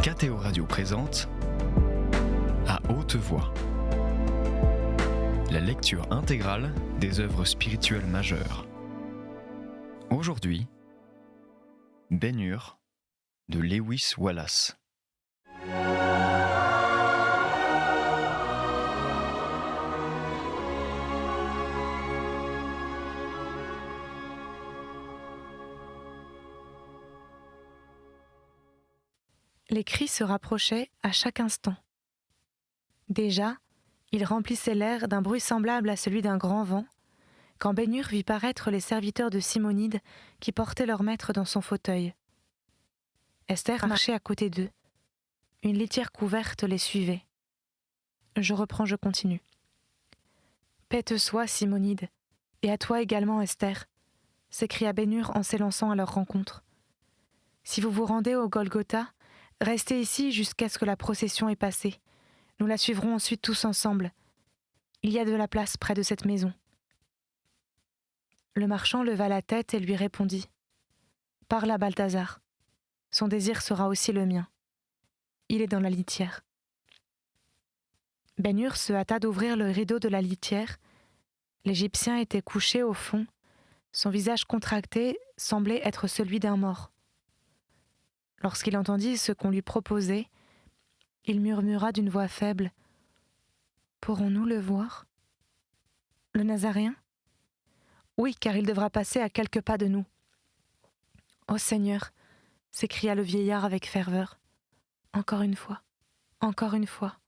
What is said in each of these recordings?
KTO Radio présente À haute voix, la lecture intégrale des œuvres spirituelles majeures. Aujourd'hui, Ben-Hur de Lewis Wallace. Les cris se rapprochaient à chaque instant. Déjà, ils remplissaient l'air d'un bruit semblable à celui d'un grand vent, quand Ben-Hur vit paraître les serviteurs de Simonide qui portaient leur maître dans son fauteuil. Esther marchait à côté d'eux. Une litière couverte les suivait. Je continue. Paix te soit, Simonide, et à toi également, Esther, s'écria Ben-Hur en s'élançant à leur rencontre. Si vous vous rendez au Golgotha, restez ici jusqu'à ce que la procession ait passé. Nous la suivrons ensuite tous ensemble. Il y a de la place près de cette maison. Le marchand leva la tête et lui répondit. Parle à Balthazar. Son désir sera aussi le mien. Il est dans la litière. Ben-Hur se hâta d'ouvrir le rideau de la litière. L'Égyptien était couché au fond. Son visage contracté semblait être celui d'un mort. Lorsqu'il entendit ce qu'on lui proposait, il murmura d'une voix faible. « Pourrons-nous le voir ?»« Le Nazaréen ?»« Oui, car il devra passer à quelques pas de nous. »« Ô Seigneur !» s'écria le vieillard avec ferveur. « Encore une fois, encore une fois.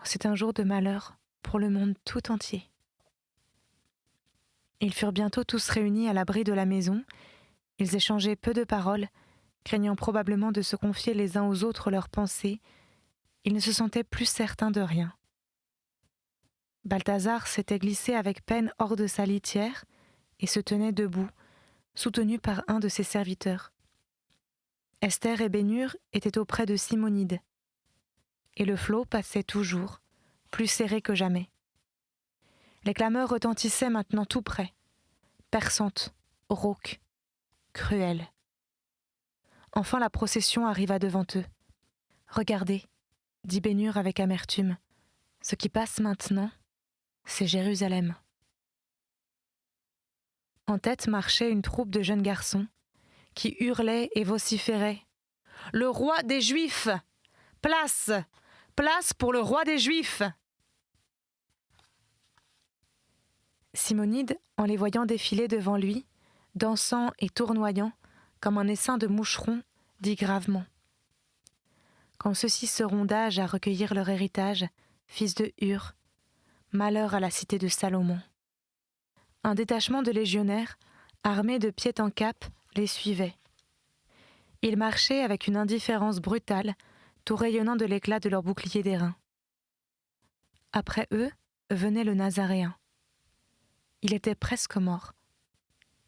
C'est un jour de malheur pour le monde tout entier. » Ils furent bientôt tous réunis à l'abri de la maison. Ils échangeaient peu de paroles, craignant probablement de se confier les uns aux autres leurs pensées. Ils ne se sentaient plus certains de rien. Balthazar s'était glissé avec peine hors de sa litière et se tenait debout, soutenu par un de ses serviteurs. Esther et Ben-Hur étaient auprès de Simonide, et le flot passait toujours, plus serré que jamais. Les clameurs retentissaient maintenant tout près, perçantes, rauques, cruelles. Enfin la procession arriva devant eux. « Regardez, » dit Ben-Hur avec amertume, « ce qui passe maintenant, c'est Jérusalem. » En tête marchait une troupe de jeunes garçons qui hurlaient et vociféraient. « Le roi des Juifs ! Place ! Place pour le roi des Juifs !» Simonide, en les voyant défiler devant lui, dansant et tournoyant, comme un essaim de moucherons, dit gravement. Quand ceux-ci seront d'âge à recueillir leur héritage, fils de Hur, malheur à la cité de Salomon. Un détachement de légionnaires, armés de pied en cap, les suivait. Ils marchaient avec une indifférence brutale, tout rayonnant de l'éclat de leurs boucliers d'airain. Après eux, venait le Nazaréen. Il était presque mort.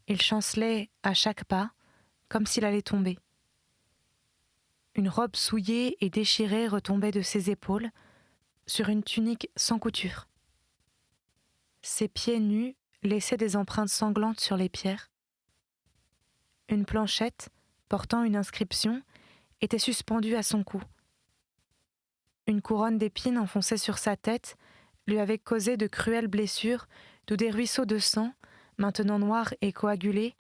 Il chancelait à chaque pas, comme s'il allait tomber. Une robe souillée et déchirée retombait de ses épaules, sur une tunique sans couture. Ses pieds nus laissaient des empreintes sanglantes sur les pierres. Une planchette, portant une inscription, était suspendue à son cou. Une couronne d'épines enfoncée sur sa tête lui avait causé de cruelles blessures, d'où des ruisseaux de sang, maintenant noirs et coagulés,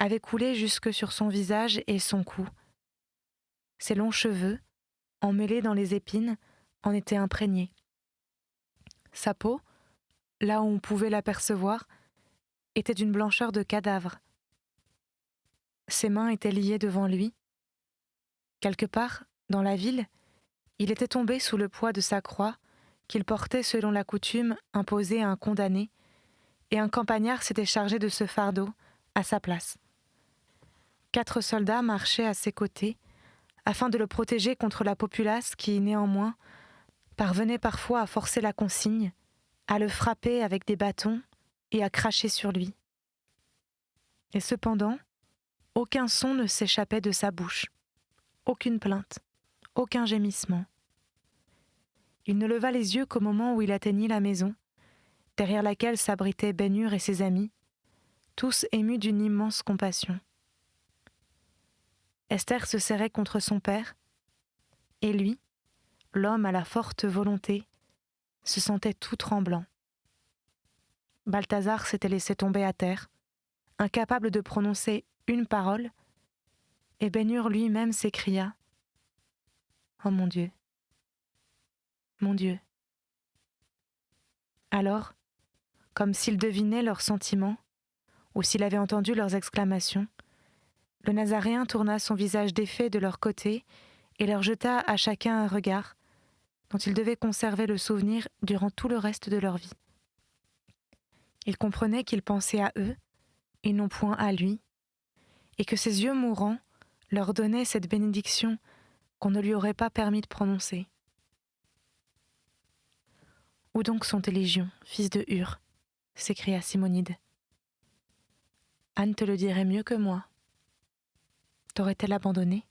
avaient coulé jusque sur son visage et son cou. Ses longs cheveux, emmêlés dans les épines, en étaient imprégnés. Sa peau, là où on pouvait l'apercevoir, était d'une blancheur de cadavre. Ses mains étaient liées devant lui. Quelque part, dans la ville, il était tombé sous le poids de sa croix, qu'il portait selon la coutume imposée à un condamné, et un campagnard s'était chargé de ce fardeau à sa place. 4 soldats marchaient à ses côtés, afin de le protéger contre la populace qui, néanmoins, parvenait parfois à forcer la consigne, à le frapper avec des bâtons et à cracher sur lui. Et cependant, aucun son ne s'échappait de sa bouche, aucune plainte, aucun gémissement. Il ne leva les yeux qu'au moment où il atteignit la maison, derrière laquelle s'abritaient Ben-Hur et ses amis, tous émus d'une immense compassion. Esther se serrait contre son père, Et lui, l'homme à la forte volonté, se sentait tout tremblant. Balthazar s'était laissé tomber à terre, incapable de prononcer une parole, et Ben-Hur lui-même s'écria « Oh mon Dieu, mon Dieu !» Alors, comme s'il devinait leurs sentiments, ou s'il avait entendu leurs exclamations, le Nazaréen tourna son visage défait de leur côté et leur jeta à chacun un regard dont ils devaient conserver le souvenir durant tout le reste de leur vie. Il comprenait qu'il pensait à eux et non point à lui, et que ses yeux mourants leur donnaient cette bénédiction qu'on ne lui aurait pas permis de prononcer. « Où donc sont tes légions, fils de Hur ?» s'écria Simonide. « Anne te le dirait mieux que moi. T'aurait-elle abandonné ?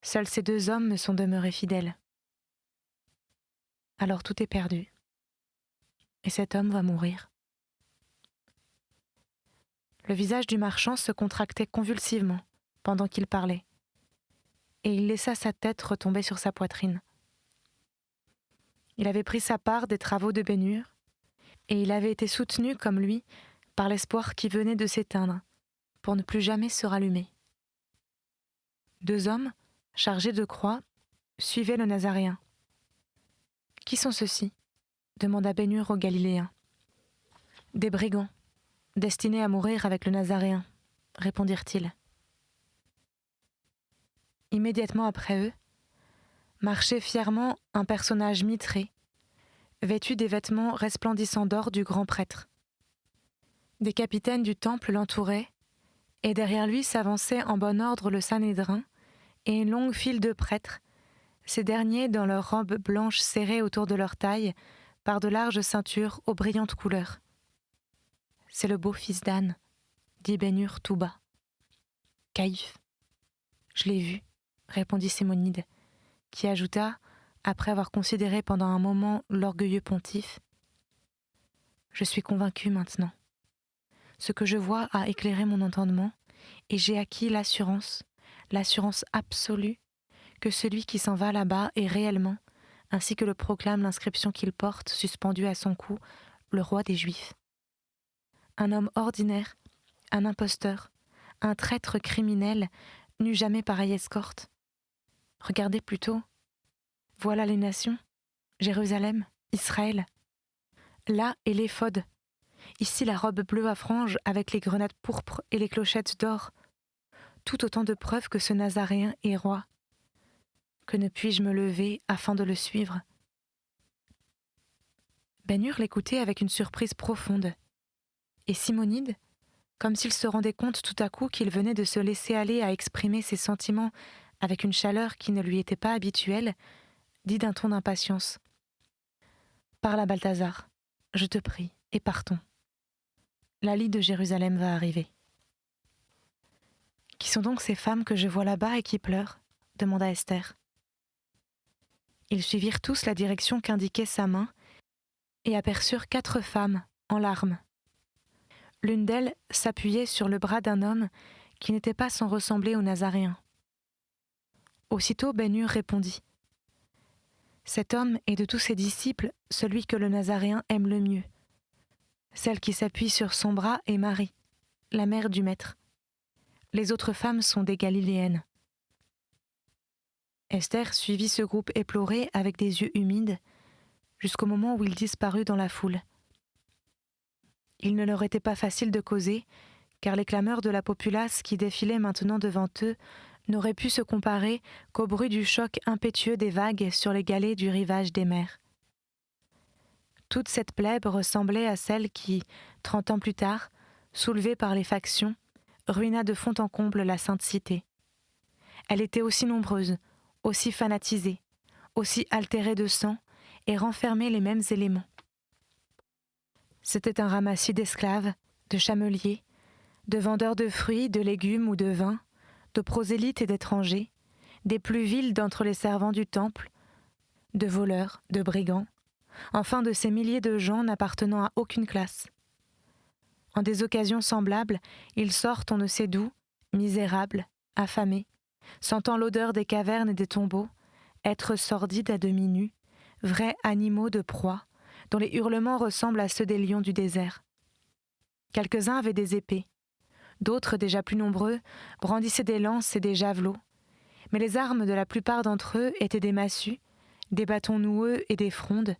Seuls ces 2 hommes me sont demeurés fidèles. Alors tout est perdu. Et cet homme va mourir. » Le visage du marchand se contractait convulsivement pendant qu'il parlait, et il laissa sa tête retomber sur sa poitrine. Il avait pris sa part des travaux de Ben-Hur, et il avait été soutenu comme lui par l'espoir qui venait de s'éteindre, pour ne plus jamais se rallumer. 2 hommes, chargés de croix, suivaient le Nazaréen. « Qui sont ceux-ci » demanda Ben-Hur aux Galiléens. « Des brigands, destinés à mourir avec le Nazaréen » répondirent-ils. Immédiatement après eux, marchait fièrement un personnage mitré, vêtu des vêtements resplendissants d'or du grand prêtre. Des capitaines du temple l'entouraient, et derrière lui s'avançait en bon ordre le Sanhédrin et une longue file de prêtres, ces derniers dans leurs robes blanches serrées autour de leur taille par de larges ceintures aux brillantes couleurs. « C'est le beau fils d'Anne, » dit Ben-Hur tout bas. « Caïphe, je l'ai vu, » répondit Simonide, qui ajouta, après avoir considéré pendant un moment l'orgueilleux pontife, « Je suis convaincu maintenant. Ce que je vois a éclairé mon entendement, et j'ai acquis l'assurance absolue, que celui qui s'en va là-bas est réellement, ainsi que le proclame l'inscription qu'il porte suspendue à son cou, le roi des Juifs. Un homme ordinaire, un imposteur, un traître criminel n'eut jamais pareille escorte. Regardez plutôt. Voilà les nations, Jérusalem, Israël. Là est l'éphod. Ici la robe bleue à franges avec les grenades pourpres et les clochettes d'or. Tout autant de preuves que ce Nazaréen est roi. Que ne puis-je me lever afin de le suivre ? Ben-Hur l'écoutait avec une surprise profonde. Et Simonide, comme s'il se rendait compte tout à coup qu'il venait de se laisser aller à exprimer ses sentiments avec une chaleur qui ne lui était pas habituelle, dit d'un ton d'impatience. « Parle à Balthazar, je te prie, et partons. Laly de Jérusalem va arriver. » « Qui sont donc ces femmes que je vois là-bas et qui pleurent ?» demanda Esther. Ils suivirent tous la direction qu'indiquait sa main et aperçurent 4 femmes en larmes. L'une d'elles s'appuyait sur le bras d'un homme qui n'était pas sans ressembler au Nazaréen. Aussitôt Ben-Hur répondit. Cet homme est de tous ses disciples celui que le Nazaréen aime le mieux. Celle qui s'appuie sur son bras est Marie, la mère du Maître. Les autres femmes sont des Galiléennes. Esther suivit ce groupe éploré avec des yeux humides, jusqu'au moment où il disparut dans la foule. Il ne leur était pas facile de causer, car les clameurs de la populace qui défilait maintenant devant eux n'auraient pu se comparer qu'au bruit du choc impétueux des vagues sur les galets du rivage des mers. Toute cette plèbe ressemblait à celle qui, 30 ans plus tard, soulevée par les factions, ruina de fond en comble la sainte cité. Elle était aussi nombreuse, aussi fanatisée, aussi altérée de sang et renfermait les mêmes éléments. C'était un ramassis d'esclaves, de chameliers, de vendeurs de fruits, de légumes ou de vin, de prosélytes et d'étrangers, des plus vils d'entre les servants du temple, de voleurs, de brigands, enfin de ces milliers de gens n'appartenant à aucune classe. En des occasions semblables, ils sortent on ne sait d'où, misérables, affamés, sentant l'odeur des cavernes et des tombeaux, êtres sordides à demi nus, vrais animaux de proie, dont les hurlements ressemblent à ceux des lions du désert. Quelques-uns avaient des épées, d'autres, déjà plus nombreux, brandissaient des lances et des javelots, mais les armes de la plupart d'entre eux étaient des massues, des bâtons noueux et des frondes,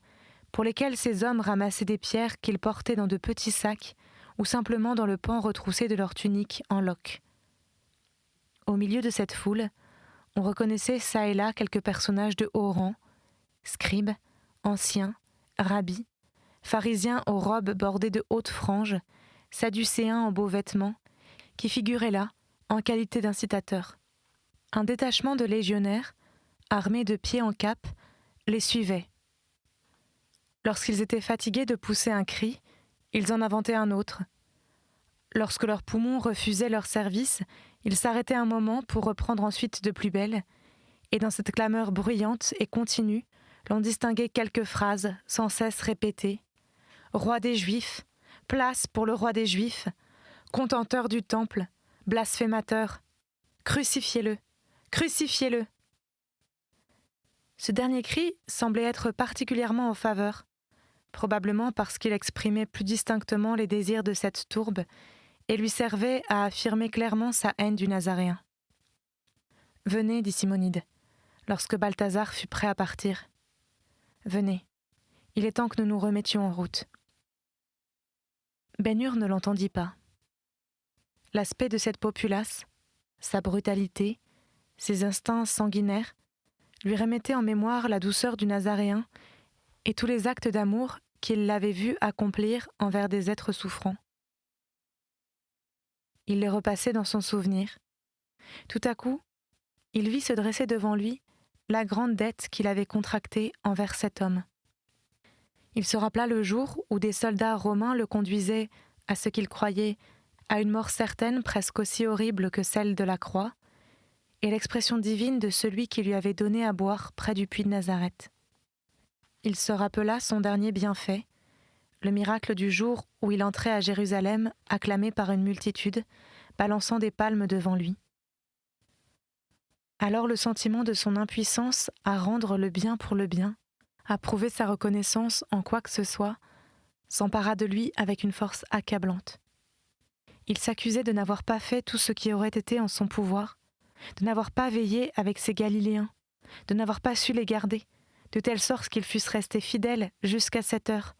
pour lesquels ces hommes ramassaient des pierres qu'ils portaient dans de petits sacs ou simplement dans le pan retroussé de leur tunique en loques. Au milieu de cette foule, on reconnaissait çà et là quelques personnages de haut rang, scribes, anciens, rabbis, pharisiens aux robes bordées de hautes franges, sadducéens en beaux vêtements, qui figuraient là en qualité d'incitateurs. Un détachement de légionnaires, armés de pied en cap, les suivait. Lorsqu'ils étaient fatigués de pousser un cri, ils en inventaient un autre. Lorsque leurs poumons refusaient leur service, ils s'arrêtaient un moment pour reprendre ensuite de plus belle, et dans cette clameur bruyante et continue, l'on distinguait quelques phrases sans cesse répétées. « Roi des Juifs, place pour le roi des Juifs, contenteur du temple, blasphémateur, crucifiez-le, crucifiez-le » Ce dernier cri semblait être particulièrement en faveur, probablement parce qu'il exprimait plus distinctement les désirs de cette tourbe et lui servait à affirmer clairement sa haine du Nazaréen. « Venez, dit Simonide, lorsque Balthazar fut prêt à partir. Venez, il est temps que nous nous remettions en route. » Ben-Hur ne l'entendit pas. L'aspect de cette populace, sa brutalité, ses instincts sanguinaires, lui remettaient en mémoire la douceur du Nazaréen et tous les actes d'amour qu'il l'avait vu accomplir envers des êtres souffrants. Il les repassait dans son souvenir. Tout à coup, il vit se dresser devant lui la grande dette qu'il avait contractée envers cet homme. Il se rappela le jour où des soldats romains le conduisaient, à ce qu'il croyait, à une mort certaine presque aussi horrible que celle de la croix, et l'expression divine de celui qui lui avait donné à boire près du puits de Nazareth. Il se rappela son dernier bienfait, le miracle du jour où il entrait à Jérusalem acclamé par une multitude, balançant des palmes devant lui. Alors le sentiment de son impuissance à rendre le bien pour le bien, à prouver sa reconnaissance en quoi que ce soit, s'empara de lui avec une force accablante. Il s'accusait de n'avoir pas fait tout ce qui aurait été en son pouvoir, de n'avoir pas veillé avec ces Galiléens, de n'avoir pas su les garder, de telle sorte qu'ils fussent restés fidèles jusqu'à cette heure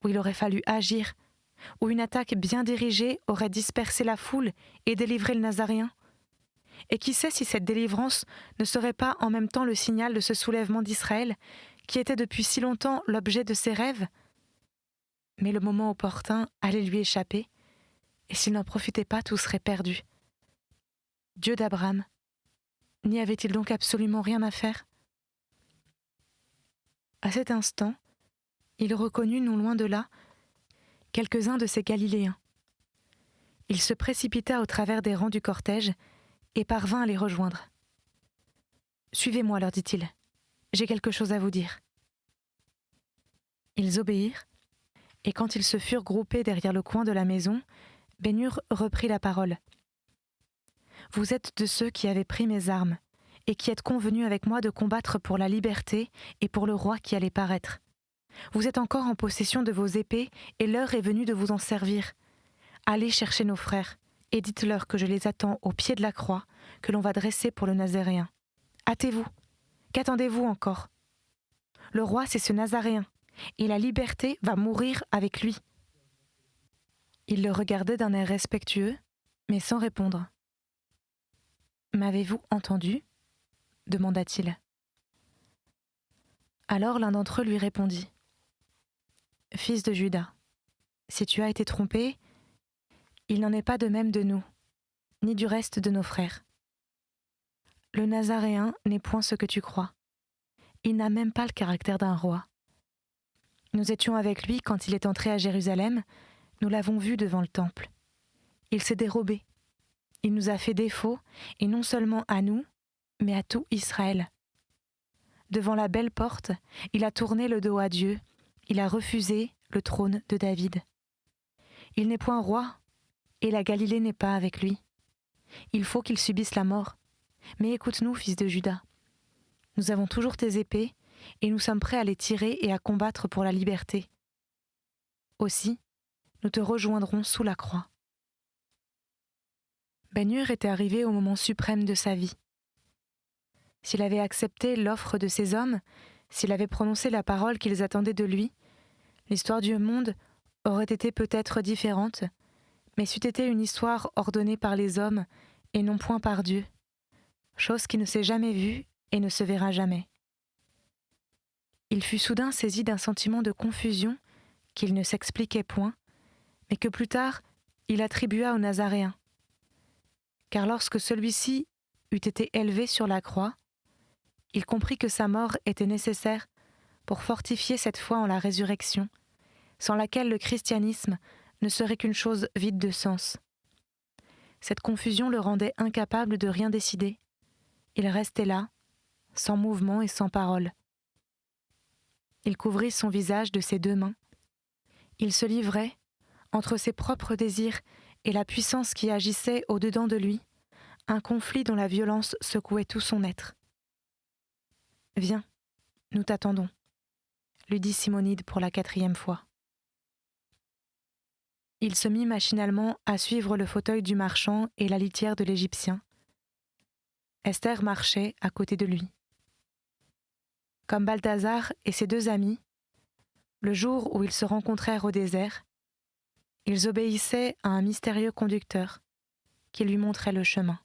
où il aurait fallu agir, où une attaque bien dirigée aurait dispersé la foule et délivré le Nazaréen. Et qui sait si cette délivrance ne serait pas en même temps le signal de ce soulèvement d'Israël, qui était depuis si longtemps l'objet de ses rêves ? Mais le moment opportun allait lui échapper, et s'il n'en profitait pas, tout serait perdu. Dieu d'Abraham, n'y avait-il donc absolument rien à faire ? À cet instant, il reconnut non loin de là quelques-uns de ces Galiléens. Il se précipita au travers des rangs du cortège et parvint à les rejoindre. « Suivez-moi, leur dit-il, j'ai quelque chose à vous dire. » Ils obéirent, et quand ils se furent groupés derrière le coin de la maison, Ben-Hur reprit la parole. « Vous êtes de ceux qui avaient pris mes armes, et qui êtes convenus avec moi de combattre pour la liberté et pour le roi qui allait paraître. Vous êtes encore en possession de vos épées, et l'heure est venue de vous en servir. Allez chercher nos frères, et dites-leur que je les attends au pied de la croix que l'on va dresser pour le Nazaréen. Hâtez-vous, qu'attendez-vous encore ? Le roi, c'est ce Nazaréen, et la liberté va mourir avec lui. » Il le regardait d'un air respectueux, mais sans répondre. « M'avez-vous entendu ? » demanda-t-il. Alors l'un d'entre eux lui répondit. « Fils de Juda, si tu as été trompé, il n'en est pas de même de nous, ni du reste de nos frères. Le Nazaréen n'est point ce que tu crois. Il n'a même pas le caractère d'un roi. Nous étions avec lui quand il est entré à Jérusalem, nous l'avons vu devant le temple. Il s'est dérobé. Il nous a fait défaut, et non seulement à nous, mais à tout Israël. Devant la belle porte, il a tourné le dos à Dieu, il a refusé le trône de David. Il n'est point roi, et la Galilée n'est pas avec lui. Il faut qu'ils subissent la mort. Mais écoute-nous, fils de Juda. Nous avons toujours tes épées, et nous sommes prêts à les tirer et à combattre pour la liberté. Aussi, nous te rejoindrons sous la croix. Ben-Hur était arrivé au moment suprême de sa vie. S'il avait accepté l'offre de ces hommes, s'il avait prononcé la parole qu'ils attendaient de lui, l'histoire du monde aurait été peut-être différente, mais c'eût été une histoire ordonnée par les hommes et non point par Dieu, chose qui ne s'est jamais vue et ne se verra jamais. Il fut soudain saisi d'un sentiment de confusion qu'il ne s'expliquait point, mais que plus tard il attribua au Nazaréen. Car lorsque celui-ci eut été élevé sur la croix, il comprit que sa mort était nécessaire pour fortifier cette foi en la résurrection, sans laquelle le christianisme ne serait qu'une chose vide de sens. Cette confusion le rendait incapable de rien décider. Il restait là, sans mouvement et sans parole. Il couvrit son visage de ses deux mains. Il se livrait, entre ses propres désirs et la puissance qui agissait au-dedans de lui, un conflit dont la violence secouait tout son être. « Viens, nous t'attendons », lui dit Simonide pour la 4e fois. Il se mit machinalement à suivre le fauteuil du marchand et la litière de l'Égyptien. Esther marchait à côté de lui. Comme Balthazar et ses 2 amis, le jour où ils se rencontrèrent au désert, ils obéissaient à un mystérieux conducteur qui lui montrait le chemin.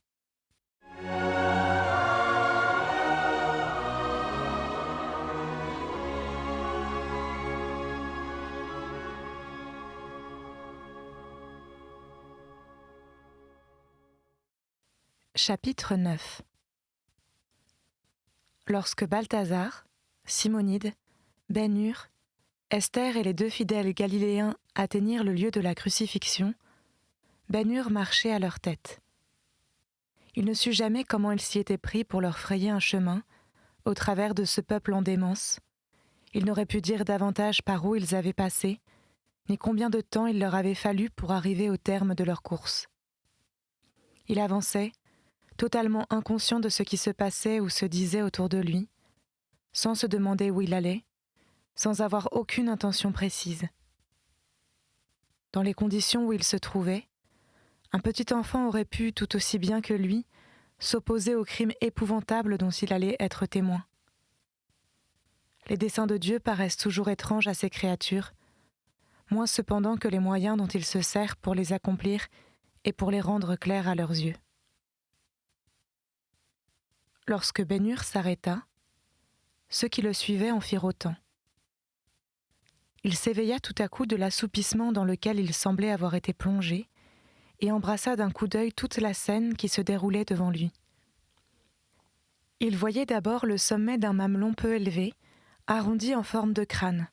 Chapitre 9. Lorsque Balthazar, Simonide, Ben-Hur, Esther et les 2 fidèles galiléens atteignirent le lieu de la crucifixion, Ben-Hur marchait à leur tête. Il ne sut jamais comment il s'y était pris pour leur frayer un chemin, au travers de ce peuple en démence. Il n'aurait pu dire davantage par où ils avaient passé, ni combien de temps il leur avait fallu pour arriver au terme de leur course. Il avançait, totalement inconscient de ce qui se passait ou se disait autour de lui, sans se demander où il allait, sans avoir aucune intention précise. Dans les conditions où il se trouvait, un petit enfant aurait pu, tout aussi bien que lui, s'opposer au crime épouvantable dont il allait être témoin. Les desseins de Dieu paraissent toujours étranges à ses créatures, moins cependant que les moyens dont il se sert pour les accomplir et pour les rendre clairs à leurs yeux. Lorsque Ben-Hur s'arrêta, ceux qui le suivaient en firent autant. Il s'éveilla tout à coup de l'assoupissement dans lequel il semblait avoir été plongé et embrassa d'un coup d'œil toute la scène qui se déroulait devant lui. Il voyait d'abord le sommet d'un mamelon peu élevé, arrondi en forme de crâne.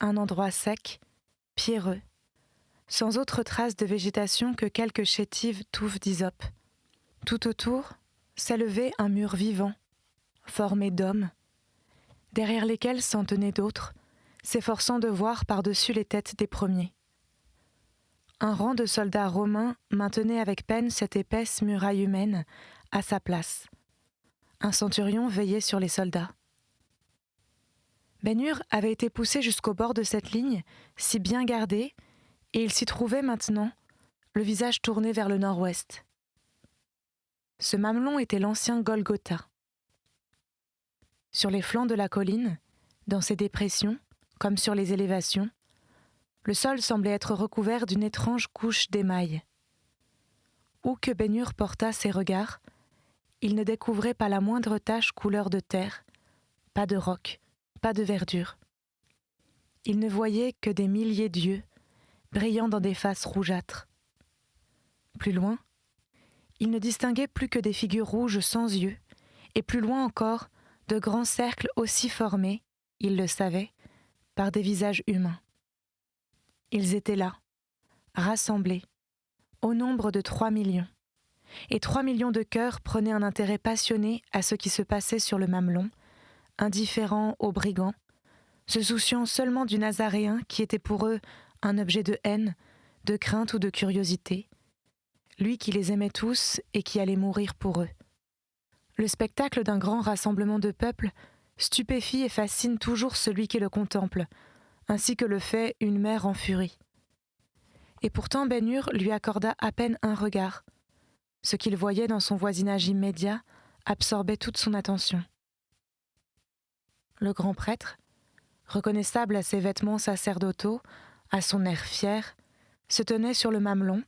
Un endroit sec, pierreux, sans autre trace de végétation que quelques chétives touffes d'hysope. Tout autour s'élevait un mur vivant, formé d'hommes, derrière lesquels s'en tenaient d'autres, s'efforçant de voir par-dessus les têtes des premiers. Un rang de soldats romains maintenait avec peine cette épaisse muraille humaine à sa place. Un centurion veillait sur les soldats. Ben-Hur avait été poussé jusqu'au bord de cette ligne, si bien gardée, et il s'y trouvait maintenant, le visage tourné vers le nord-ouest. Ce mamelon était l'ancien Golgotha. Sur les flancs de la colline, dans ses dépressions, comme sur les élévations, le sol semblait être recouvert d'une étrange couche d'émail. Où que Ben-Hur portât ses regards, il ne découvrait pas la moindre tache couleur de terre, pas de roc, pas de verdure. Il ne voyait que des milliers d'yeux, brillant dans des faces rougeâtres. Plus loin, il ne distinguait plus que des figures rouges sans yeux, et plus loin encore, de grands cercles aussi formés, il le savait, par des visages humains. Ils étaient là, rassemblés, au nombre de 3 millions. Et 3 millions de cœurs prenaient un intérêt passionné à ce qui se passait sur le mamelon, indifférents aux brigands, se souciant seulement du Nazaréen qui était pour eux un objet de haine, de crainte ou de curiosité, lui qui les aimait tous et qui allait mourir pour eux. Le spectacle d'un grand rassemblement de peuple stupéfie et fascine toujours celui qui le contemple, ainsi que le fait une mère en furie. Et pourtant Ben-Hur lui accorda à peine un regard. Ce qu'il voyait dans son voisinage immédiat absorbait toute son attention. Le grand prêtre, reconnaissable à ses vêtements sacerdotaux, à son air fier, se tenait sur le mamelon,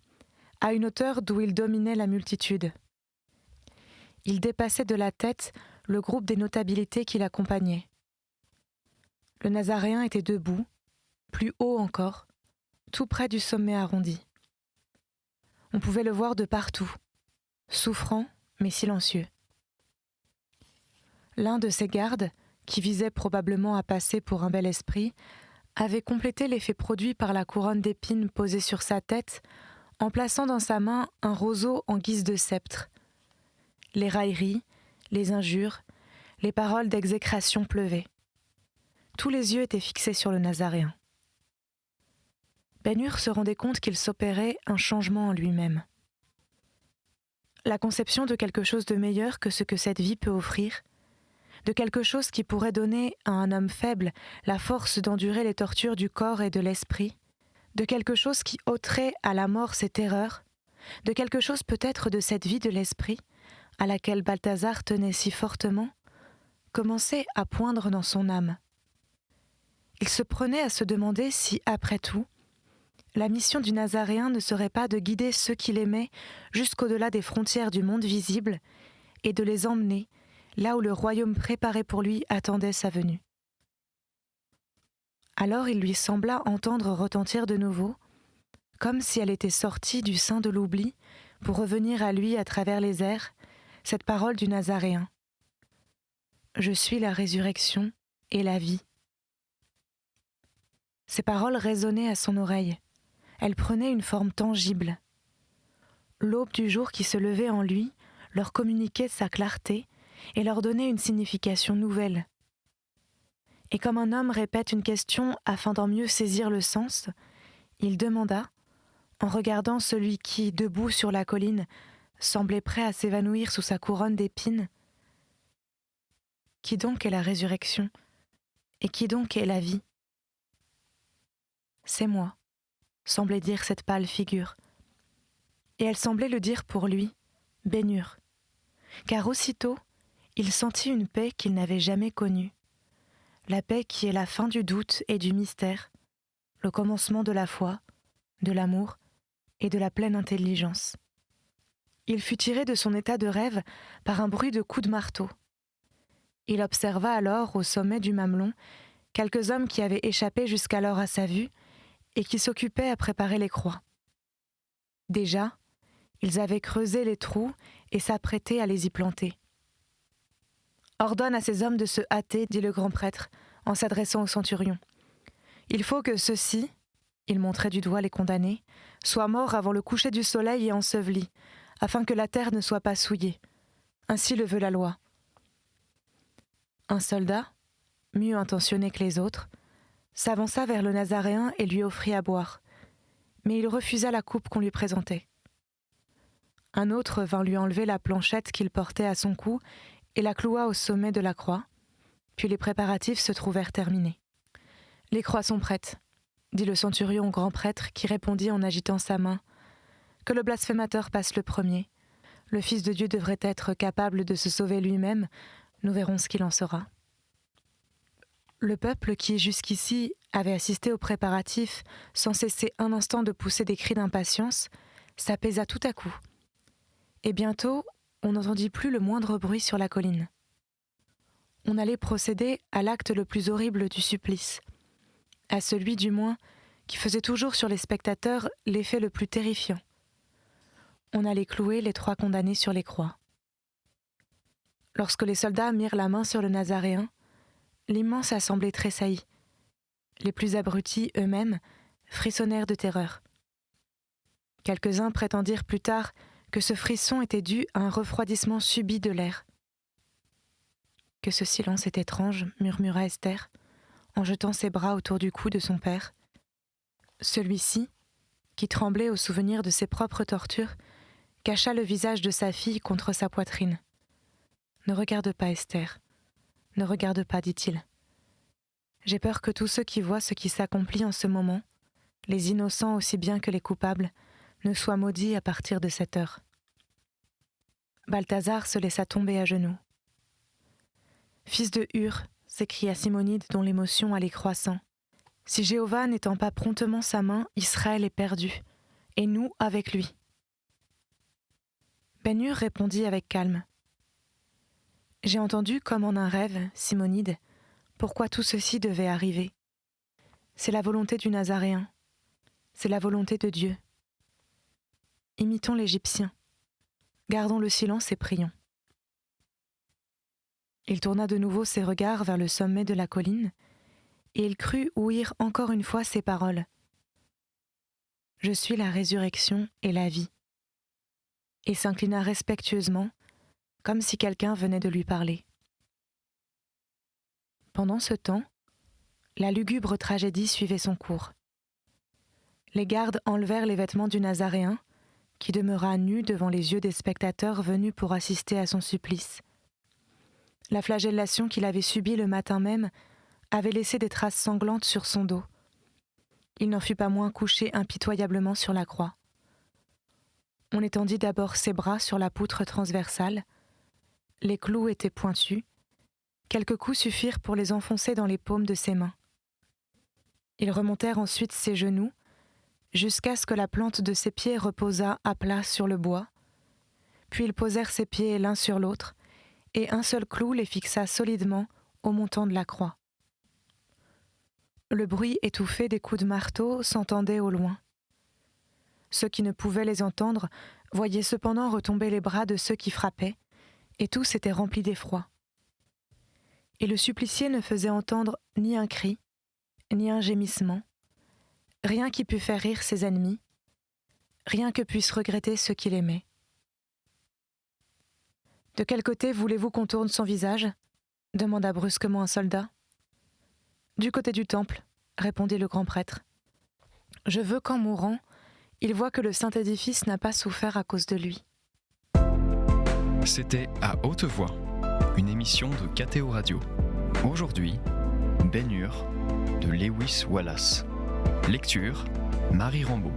à une hauteur d'où il dominait la multitude. Il dépassait de la tête le groupe des notabilités qui l'accompagnaient. Le Nazaréen était debout, plus haut encore, tout près du sommet arrondi. On pouvait le voir de partout, souffrant mais silencieux. L'un de ses gardes, qui visait probablement à passer pour un bel esprit, avait complété l'effet produit par la couronne d'épines posée sur sa tête en plaçant dans sa main un roseau en guise de sceptre. Les railleries, les injures, les paroles d'exécration pleuvaient. Tous les yeux étaient fixés sur le Nazaréen. Ben-Hur se rendait compte qu'il s'opérait un changement en lui-même. La conception de quelque chose de meilleur que ce que cette vie peut offrir, de quelque chose qui pourrait donner à un homme faible la force d'endurer les tortures du corps et de l'esprit, de quelque chose qui ôterait à la mort ses terreurs, de quelque chose peut-être de cette vie de l'esprit, à laquelle Balthazar tenait si fortement, commençait à poindre dans son âme. Il se prenait à se demander si, après tout, la mission du Nazaréen ne serait pas de guider ceux qu'il aimait jusqu'au-delà des frontières du monde visible et de les emmener là où le royaume préparé pour lui attendait sa venue. Alors il lui sembla entendre retentir de nouveau, comme si elle était sortie du sein de l'oubli pour revenir à lui à travers les airs, cette parole du Nazaréen. « Je suis la résurrection et la vie. » Ces paroles résonnaient à son oreille. Elles prenaient une forme tangible. L'aube du jour qui se levait en lui leur communiquait sa clarté et leur donnait une signification nouvelle. Et comme un homme répète une question afin d'en mieux saisir le sens, il demanda, en regardant celui qui, debout sur la colline, semblait prêt à s'évanouir sous sa couronne d'épines, « Qui donc est la résurrection? Et qui donc est la vie ?» « C'est moi », semblait dire cette pâle figure. Et elle semblait le dire pour lui, Ben-Hur, car aussitôt, il sentit une paix qu'il n'avait jamais connue, la paix qui est la fin du doute et du mystère, le commencement de la foi, de l'amour et de la pleine intelligence. Il fut tiré de son état de rêve par un bruit de coups de marteau. Il observa alors, au sommet du mamelon, quelques hommes qui avaient échappé jusqu'alors à sa vue et qui s'occupaient à préparer les croix. Déjà, ils avaient creusé les trous et s'apprêtaient à les y planter. « Ordonne à ces hommes de se hâter, dit le grand prêtre, en s'adressant au centurion. Il faut que ceux-ci, il montrait du doigt les condamnés, soient morts avant le coucher du soleil et ensevelis, afin que la terre ne soit pas souillée. Ainsi le veut la loi. » Un soldat, mieux intentionné que les autres, s'avança vers le Nazaréen et lui offrit à boire, mais il refusa la coupe qu'on lui présentait. Un autre vint lui enlever la planchette qu'il portait à son cou et la cloua au sommet de la croix, puis les préparatifs se trouvèrent terminés. « Les croix sont prêtes, » dit le centurion au grand prêtre qui répondit en agitant sa main. « Que le blasphémateur passe le premier. Le Fils de Dieu devrait être capable de se sauver lui-même, nous verrons ce qu'il en sera. » Le peuple qui, jusqu'ici, avait assisté aux préparatifs sans cesser un instant de pousser des cris d'impatience, s'apaisa tout à coup. Et bientôt, on n'entendit plus le moindre bruit sur la colline. On allait procéder à l'acte le plus horrible du supplice, à celui du moins qui faisait toujours sur les spectateurs l'effet le plus terrifiant. On allait clouer les 3 condamnés sur les croix. Lorsque les soldats mirent la main sur le Nazaréen, l'immense assemblée tressaillit. Les plus abrutis eux-mêmes frissonnèrent de terreur. Quelques-uns prétendirent plus tard que ce frisson était dû à un refroidissement subit de l'air. « Que ce silence est étrange », murmura Esther, en jetant ses bras autour du cou de son père. Celui-ci, qui tremblait au souvenir de ses propres tortures, cacha le visage de sa fille contre sa poitrine. « Ne regarde pas, Esther. Ne regarde pas, dit-il. J'ai peur que tous ceux qui voient ce qui s'accomplit en ce moment, les innocents aussi bien que les coupables, ne soient maudits à partir de cette heure. » Balthazar se laissa tomber à genoux. « Fils de Hur, s'écria Simonide dont l'émotion allait croissant, si Jéhovah n'étend pas promptement sa main, Israël est perdu, et nous avec lui. » Ben Hur répondit avec calme. « J'ai entendu comme en un rêve, Simonide, pourquoi tout ceci devait arriver. C'est la volonté du Nazaréen, c'est la volonté de Dieu. Imitons l'Égyptien, gardons le silence et prions. » Il tourna de nouveau ses regards vers le sommet de la colline, et il crut ouïr encore une fois ces paroles. « Je suis la résurrection et la vie. » Et s'inclina respectueusement, comme si quelqu'un venait de lui parler. Pendant ce temps, la lugubre tragédie suivait son cours. Les gardes enlevèrent les vêtements du Nazaréen, qui demeura nu devant les yeux des spectateurs venus pour assister à son supplice. La flagellation qu'il avait subie le matin même avait laissé des traces sanglantes sur son dos. Il n'en fut pas moins couché impitoyablement sur la croix. On étendit d'abord ses bras sur la poutre transversale. Les clous étaient pointus. Quelques coups suffirent pour les enfoncer dans les paumes de ses mains. Ils remontèrent ensuite ses genoux, jusqu'à ce que la plante de ses pieds reposât à plat sur le bois. Puis ils posèrent ses pieds l'un sur l'autre, et un seul clou les fixa solidement au montant de la croix. Le bruit étouffé des coups de marteau s'entendait au loin. Ceux qui ne pouvaient les entendre voyaient cependant retomber les bras de ceux qui frappaient, et tous étaient remplis d'effroi. Et le supplicié ne faisait entendre ni un cri, ni un gémissement, rien qui pût faire rire ses ennemis, rien que puisse regretter ceux qu'il aimait. « De quel côté voulez-vous qu'on tourne son visage ?» demanda brusquement un soldat. « Du côté du temple, » répondit le grand prêtre. « Je veux qu'en mourant, il voit que le saint édifice n'a pas souffert à cause de lui. » C'était À haute voix, une émission de KTO Radio. Aujourd'hui, Ben Hur de Lewis Wallace. Lecture, Marie Rambaud.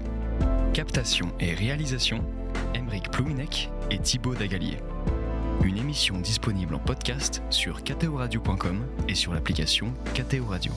Captation et réalisation, Aymeric Plouinec et Thibaut Dagalier. Une émission disponible en podcast sur ktoradio.com et sur l'application KTO Radio.